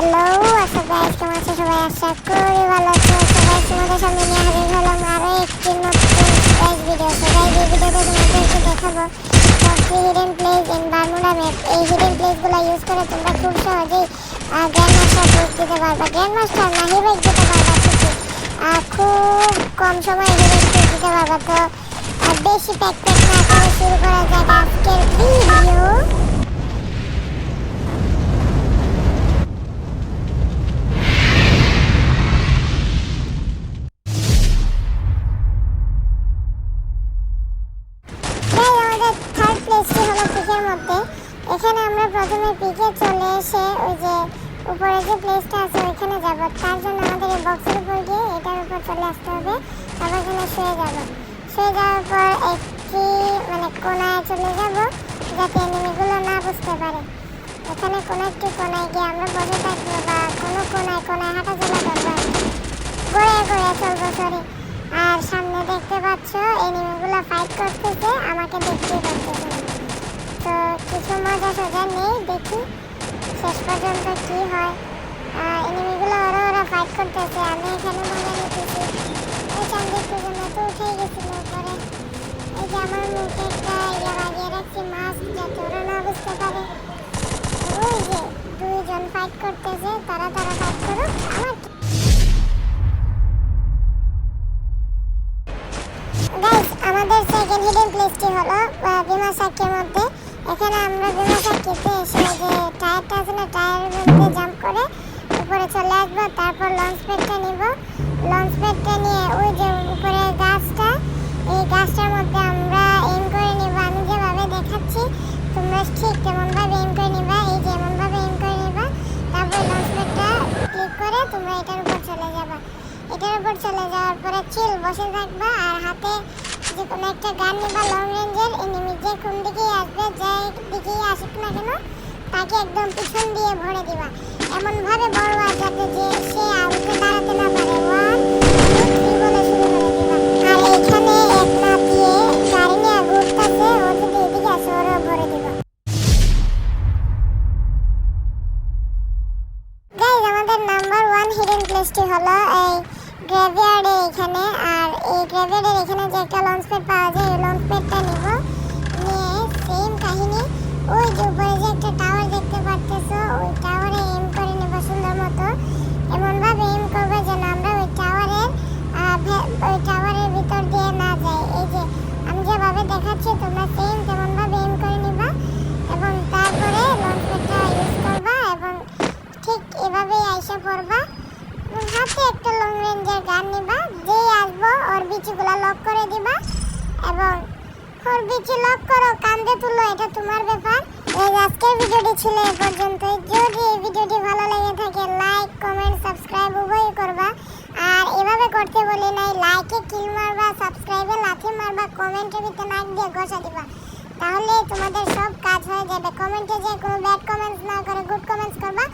Hello আশা guys, কেমন আছো সবাই? আশা করি ভালো আছো সবাই। তোমাদের সামনে নিয়ে হাজির হলাম আরো একটি নতুন গাইস ভিডিও। তো গাইস এই ভিডিওতে তোমাদেরকে দেখাবো top hidden place in Bermuda map. এই হিডেন প্লেসগুলো ইউজ করে তোমরা খুব সহজেই গ্র্যান্ড মাস্টার পোস্ট দিতে পারবা। গ্র্যান্ড মাস্টার না হিরো দিতে পারবা, ঠিকই খুব কম সময়ে হিরো দিতে পারবা। তো বেশি প্যাক না করে শুরু করা যাক আজকের ভিডিও। এখানে আমরা প্রথমে পিকে চলে এসে ওই যে উপরে যে প্লেসটা আছে ওইখানে যাব। তার জন্য আমাদের এই বক্সের উপর গিয়ে এটার উপর চলে আসতে হবে। তারপর এখানে শুয়ে যাব। শুয়ে যাওয়ার পর একটি কোনায় চলে যাব যাতে এনিমিগুলো না বুঝতে পারে। এখানে কোনো একটি কোনায় গিয়ে আমরা বসে থাকবো বা কোনো কোনায় হাঁটা চলা করবো, গড়ে চলবো সরি। আর সামনে দেখতে পাচ্ছ এনিমিগুলো ফাইট করতেছে, আমাকে দেখতেই পাচ্ছেন। তো কিছু মজা সোজা নেই, দেখি শেষ পর্যন্ত কি হয়। এনিমিগুলো ওরা ফাইট করতেছে, আমি এখানে মজা নিতেছি। ওই চান্দির জন্য তো উঠেই গেছিল পরে। এই যে আমার মুখে একটা লাগিয়ে রাখছি মাস্ক, যাতে ওরা না বুঝতে পারে। ওই যে দুইজন ফাইট করতেছে, তারা ফাইট করুক, আমার গাইস। আমাদের সেকেন্ড হিডেন প্লেসটি হলো বিমা সাক্ষীর মধ্যে। এখানে আমরা বিমা সাক্ষীতে এসে যে টায়ারটা আছে না, টায়ারের মধ্যে জাম্প করে উপরে চলে আসবো। তারপর লঞ্চ প্যাডটা নিব। লঞ্চ প্যাডটা নিয়ে ওই যে উপরে গাছটা, এই গাছটার মধ্যে আমরা এম করে নিব। আমি যেভাবে দেখাচ্ছি তোমরা ঠিক তেমনভাবে এম করে নিবা। এই যে এমনভাবে এম করে নিবা। তারপর লঞ্চ প্যাডটা ক্লিক করে তোমরা এটার উপর চলে যাবা। এটার উপর চলে যাওয়ার পরে চিল বসে থাকবা আর হাতে যে কোনো একটা গান নিবা লং রেঞ্জের। এনিমি যে কোন দিকেই আসবে, যে দিকেই আসুক না কেন, তাকে একদম পিছন দিয়ে ভরে দিবা। এমনভাবে ভরবা যাতে যে সে আউটে দাঁড়াতে না পারে। 1 2 3 বলে শুরু করে দিবা। আর এখানে এক না দিয়ে গাড়ি নিয়ে ঘুরতেছে, ও যদি এদিকে আসে ওরও ভরে দিবা। গাইস আমাদের নাম্বার 1 হিডেন প্লেসটি হলো এই গ্রেভইয়ার্ডের এখানে। আর এই গ্রেভইয়ার্ডের এখানে যে একটা লঞ্চ প্যাড পাওয়া যায়, এই লঞ্চ প্যাডটা নিব। নিয়ে সেম কাহিনী, ওই যে উপরে যে একটা টাওয়ার দেখতে পারতেছো, ওই টাওয়ারে এম করে নেব সুন্দর মতো। এমনভাবে এম করবে যেন আমরা ওই টাওয়ারের ভিতর দিয়ে না যাই। এই যে আমি যেভাবে দেখাচ্ছি তোমরা সেম তেমনভাবে এম করে নিবা এবং তারপরে লঞ্চ প্যাডটা ইউজ করবা এবং ঠিক এভাবেই আইসা পড়বা। হাতে একটা লং রেঞ্জের গান নিবা। যেই আসবো ওর বিচিগুলা লক করে দিবা এবং ওর বিচি লক করো, কান্দে তুলো, এটা তোমার ব্যাপার। এই আজকের ভিডিওটি ছিল এ পর্যন্তই। যদি এই ভিডিওটি ভালো লেগে থাকে লাইক কমেন্ট সাবস্ক্রাইব উভয়ই করবা। আর এভাবে করতে বলি নাই, লাইকে কিল মারবা, সাবস্ক্রাইবে লাথি মারবা, কমেন্টের ভিতরে নাক দিয়ে ঘষা দিবা, তাহলে তোমাদের সব কাজ হয়ে যাবে। কমেন্টে যে কোনো ব্যাড কমেন্টস না করে গুড কমেন্টস করবা,